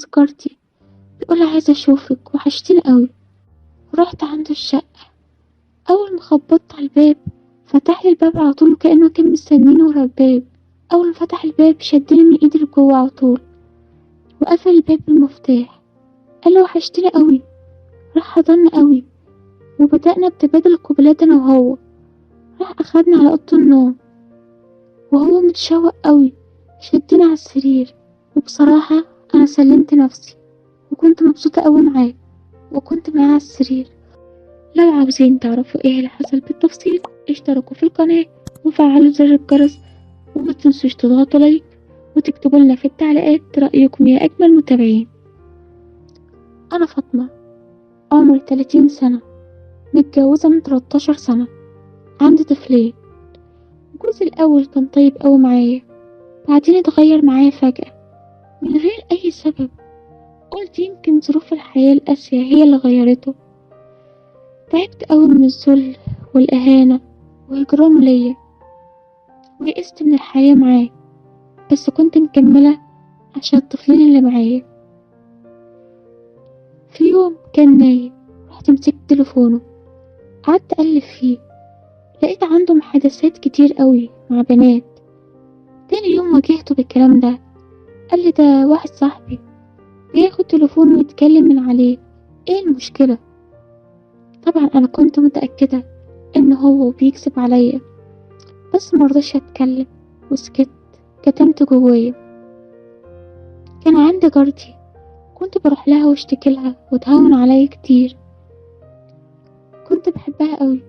جوز جارتي بيقول عايزة اشوفك، وحشتيني قوي. ورحت عنده الشقة. اول ما خبطت على الباب فتح لي الباب على طول، كأنه كان مستنيني ورا الباب. اول ما فتح الباب شدني من ايدي لجوه على طول، وقفل الباب بالمفتاح. قال له وحشتني قوي. راح حضني قوي، وبدأنا بتبادل القبلات انا وهو. راح اخدني على اوضة النوم، وهو متشوق قوي شدني على السرير. وبصراحة انا سلمت نفسي، وكنت مبسوطة قوي معاه، وكنت معاه على السرير. لو عاوزين تعرفوا ايه اللي حصل بالتفصيل، اشتركوا في القناة وفعلوا زر الجرس، وما تنسوش تضغطوا لايك وتكتبوا لنا في التعليقات رأيكم يا أجمل متابعين. أنا فاطمة، عمري 30 سنة، متجوزة من 13 سنة، عندي طفلين. جوزي الأول كان طيب أوي معايا، بعدين اتغير معايا فجأة من غير أي سبب. قلت يمكن ظروف الحياة القاسية هي اللي غيرته. تعبت أوي من الذل والإهانة وإجرامه ليا، ويئست من الحياة معاه، بس كنت مكملة عشان الطفلين اللي معايا. في يوم كان نايم، رحت مسكت تليفونه، قعدت أقلب فيه، لقيت عنده محادثات كتير قوي مع بنات. تاني يوم واجهته بالكلام ده، قال لي ده واحد صاحبي بياخد تليفونه ويتكلم من عليه، ايه المشكلة؟ طبعا انا كنت متأكدة ان هو بيكذب عليا، بس مرضاش اتكلم وسكت، كتمت جوايا. كان عندي جارتي، كنت بروح لها واشتكي لها وتهون عليا كتير، كنت بحبها قوي.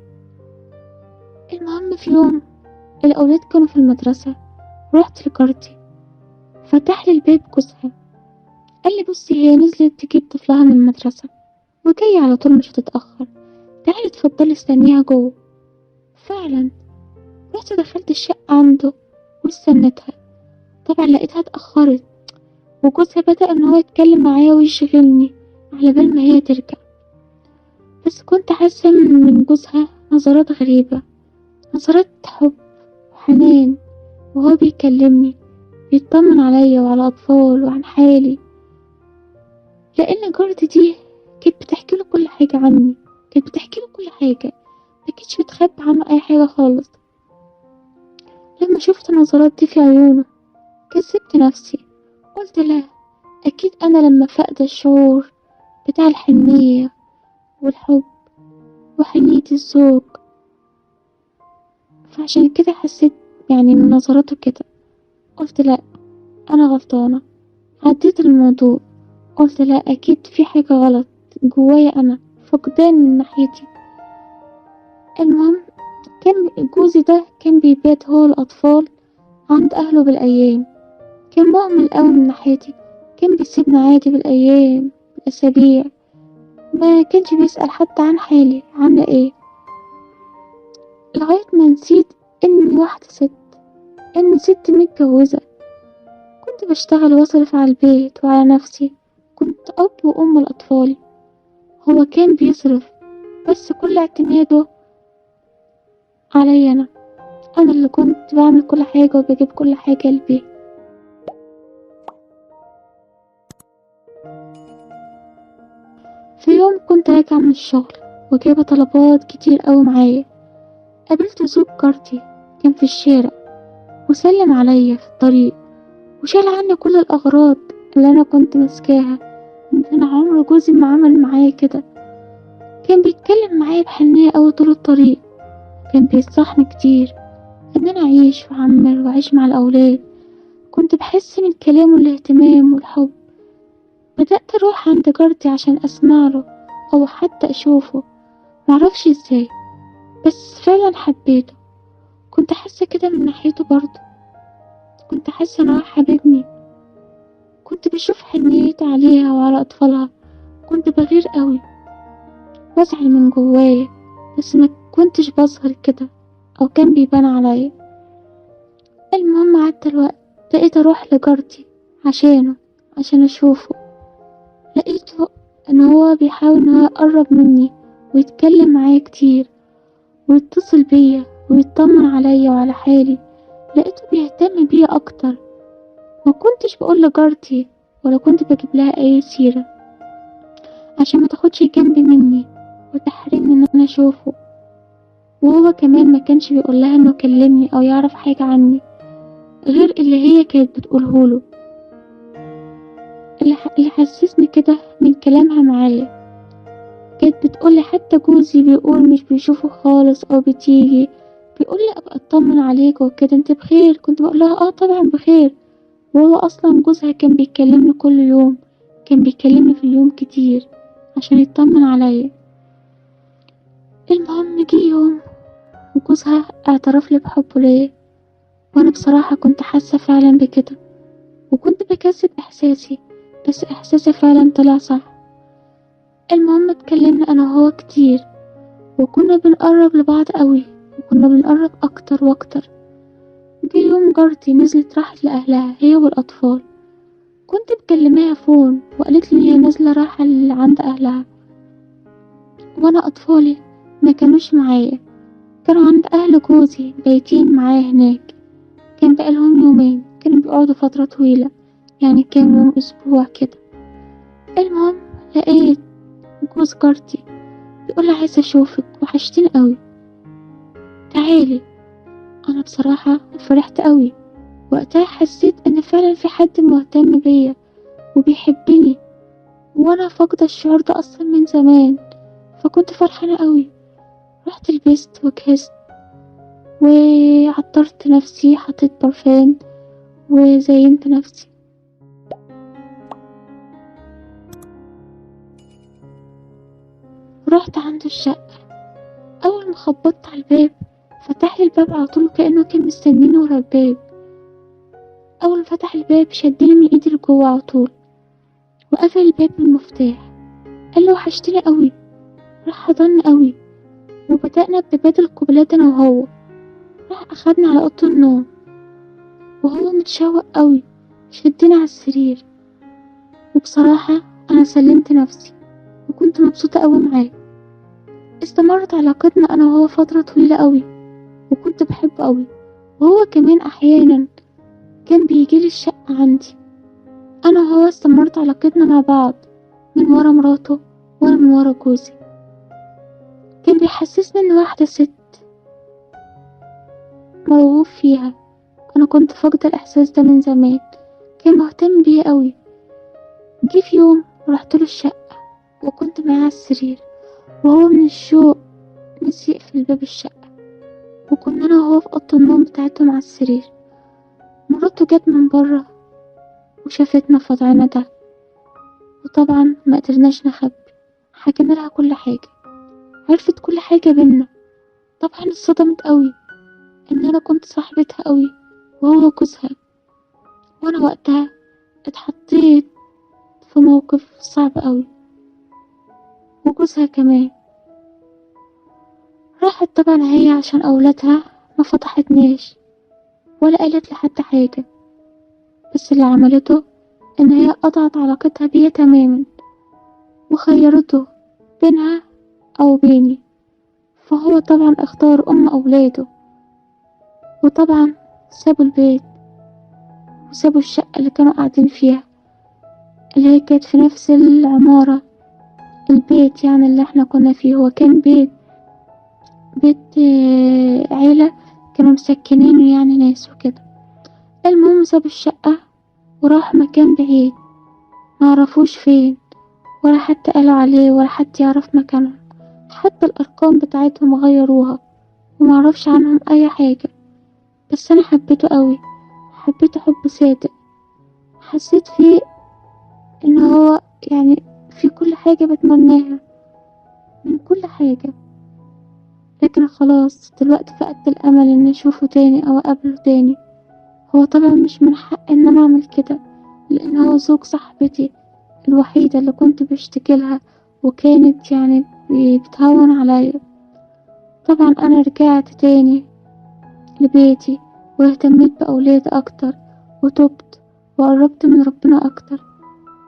المهم في يوم الأولاد كانوا في المدرسة، رحت لجارتي، فتح لي الباب جوزها، قال لي بصي هي نزلت تجيب طفلها من المدرسة وجاية على طول مش هتتأخر، تعالي اتفضلي استنيها جوه. فعلا رحت دخلت الشقة عنده واستنيتها. طبعا لقيتها اتأخرت، وجوزها بدأ ان هو يتكلم معايا ويشغلني على بال ما هي ترجع. بس كنت حاسة من جوزها نظرات غريبة، نظرات حب وحنان، وهو بيكلمني بيطمن عليا وعلى أطفال وعن حالي. لأن جارتي دي كانت بتحكي له كل حاجة عني، كانت بتحكي له كل حاجة، ما كانتش بتخبي عنه أي حاجة خالص. لما شفت النظرات دي في عيونه كسبت نفسي، قلت لا، أكيد أنا لما فقد الشعور بتاع الحنية والحب وحنية الزوج، فعشان كده حسيت يعني من نظراته كده. قلت لا، أنا غلطانة، عديت الموضوع، قلت لا أكيد في حاجة غلط جوايا، أنا فقدان من ناحيتي. المهم كان جوزي ده كان بيبات هو الأطفال عند أهله بالأيام، كان مهمل أوي من ناحيتي، كان بيسيبنا عادي بالأيام بالأسابيع، ما كانش بيسأل حتى عن حالي عاملة ايه. لغاية ما نسيت إني واحدة ست، إني ست متجوزة، كنت بشتغل واصرف على البيت وعلى نفسي، كنت أب وأم لأطفالي. هو كان بيصرف، بس كل اعتماده عليا أنا اللي كنت بعمل كل حاجة وبجيب كل حاجة البيت. في يوم كنت راجعة من الشغل وجايبة طلبات كتير أوي معايا، قابلت زوج جارتي كان في الشارع، وسلم عليا في الطريق، وشال عني كل الأغراض اللي أنا كنت ماسكاها. من عمر جوزي ما عمل معايا كده، كان بيتكلم معايا بحنية أوي طول الطريق، كان بينصحني كتير إن أنا أعيش وأعمر وأعيش مع الأولاد. كنت بحس من كلامه الاهتمام والحب. بدأت أروح عند جارتي عشان أسمعله أو حتى أشوفه، معرفش ازاي، بس فعلا حبيته. كنت حاسة كده من ناحيته برضه، كنت حاسة إن هو حبيبني، كنت بشوف حنيته عليها وعلى أطفالها، كنت بغير قوي وأزعل من جوايا، بس ما كنتش بظهر كده أو كان بيبان عليا. المهم عدى الوقت، بقيت أروح لجارتي عشان أشوفه. لقيته إن هو بيحاول إن هو يقرب مني ويتكلم معايا كتير ويتصل بيا ويطمن عليا وعلى حالي. لقيته بيهتم بيا أكتر. ما كنتش بقول لجارتي ولا كنت بجيب لها اي سيرة عشان ما تاخدش جنب مني وتحرمني ان انا اشوفه. وهو كمان ما كانش بيقول لها انه كلمني او يعرف حاجة عني غير اللي هي كانت بتقولهوله. اللي حسسني كده من كلامها معايا، كانت بتقولي حتى جوزي بيقول مش بيشوفه خالص او بتيجي، بيقولي ابقى اطمن عليك وكده، انت بخير؟ كنت بقولها اه طبعا بخير. وهو اصلا جوزها كان بيكلمني كل يوم، كان بيكلمني في اليوم كتير عشان يطمن عليا. المهم جه يوم وجوزها اعترف لي بحبه ليا، وانا بصراحة كنت حاسة فعلا بكده، وكنت بكذب احساسي، بس احساسي فعلا طلع صح. المهم اتكلمنا انا وهو كتير، وكنا بنقرب لبعض قوي، وكنا بنقرب اكتر واكتر. جه يوم جارتي نزلت راحت لاهلها هي والاطفال، كنت مكلماها فون وقالت لي هي نازله رايحه عند اهلها، وانا اطفالي ما كانوش معايا، كانوا عند اهل جوزي بايتين معاه هناك. كان بقالهم يومين، كانوا بيقعدوا فتره طويله، يعني كام يوم اسبوع كده. المهم لقيت جوز جارتي بيقول لي عايزه اشوفك، وحشتيني قوي، تعالي. انا بصراحه فرحت قوي، وقتها حسيت ان فعلا في حد مهتم بيا وبيحبني، وانا فاقدة الشعور ده اصلا من زمان، فكنت فرحانة قوي. رحت لبست وجهزت وعطرت نفسي، حطيت برفان وزينت نفسي. رحت عنده الشقة، اول ما خبطت على الباب فتح لي الباب على طول كأنه كان مستنيني ورا الباب. اول ما فتح الباب شدني من ايدي لجوه على طول وقفل الباب بالمفتاح. قال له وحشتني قوي، راح حضني قوي وبدأنا بتبادل قبلات انا وهو. راح اخدني على اوضه النوم وهو متشوق قوي، شدني على السرير، وبصراحة انا سلمت نفسي وكنت مبسوطة قوي معاه. استمرت علاقتنا انا وهو فترة طويلة قوي، وكنت بحبه قوي، وهو كمان احيانا كان بيجيلي الشقة عندي. انا وهو استمرت علاقتنا مع بعض من ورا مراته وانا من ورا جوزي. كان بيحسسني ان واحدة ست مرغوب فيها، انا كنت فاقدة الاحساس ده من زمان. كان مهتم بيا قوي. جه في يوم رحت له الشقة وكنت معاه على السرير، وهو من الشوق نسي يقفل باب الشقة، وكنا انا وهو في اوضه النوم بتاعتهم على السرير. مراته جت من بره وشافتنا في وضعنا ده، وطبعا ما قدرناش نخبي، حكينا لها كل حاجة، عرفت كل حاجة بينا. طبعا اتصدمت قوي ان انا كنت صاحبتها قوي وهو جوزها، وانا وقتها اتحطيت في موقف صعب قوي، وجوزها كمان. راحت طبعا هي عشان اولادها، ما فتحتناش ولا قالت لحد حاجة، بس اللي عملته ان هي قطعت علاقتها بيا تماما وخيرته بينها او بيني. فهو طبعا اختار ام اولاده، وطبعا سابوا البيت وسابوا الشقة اللي كانوا قاعدين فيها، اللي هي كانت في نفس العمارة. البيت يعني اللي احنا كنا فيه هو كان بيت عيلة كانوا مسكنينه، يعني ناس وكده. المهم سابوا الشقة وراحوا مكان بعيد معرفوش فين، ولا حتى قالوا عليه ولا حد يعرف مكانهم، حتى الأرقام بتاعتهم غيروها ومعرفش عنهم أي حاجة. بس أنا حبيته قوي، حبيته حب صادق، حسيت فيه إن هو يعني في كل حاجة بتمناها من كل حاجة. لكن خلاص دلوقتي فقدت الأمل إن أشوفه تاني أو أقابله تاني. هو طبعا مش من حق إن أنا أعمل كده، لأن هو زوج صاحبتي الوحيدة اللي كنت بشتكيلها، وكانت يعني بتهون عليا. طبعا أنا رجعت تاني لبيتي واهتميت بأولادي أكتر، وتوبت وقربت من ربنا أكتر.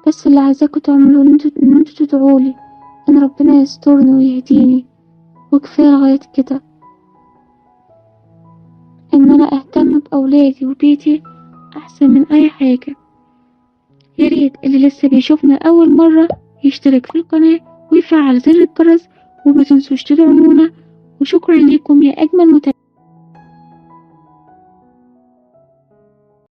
بس اللي عايزاكوا تعملوه إن انتوا تدعولي إن ربنا يسترني ويهديني، وكفاية لغاية كده إن أنا أهتم بأولادي وبيتي أحسن من أي حاجة. ياريت اللي لسه بيشوفنا أول مرة يشترك في القناة ويفعل زر الجرس، ومتنسوش تدعمونا. وشكرا لكم يا أجمل متابعين.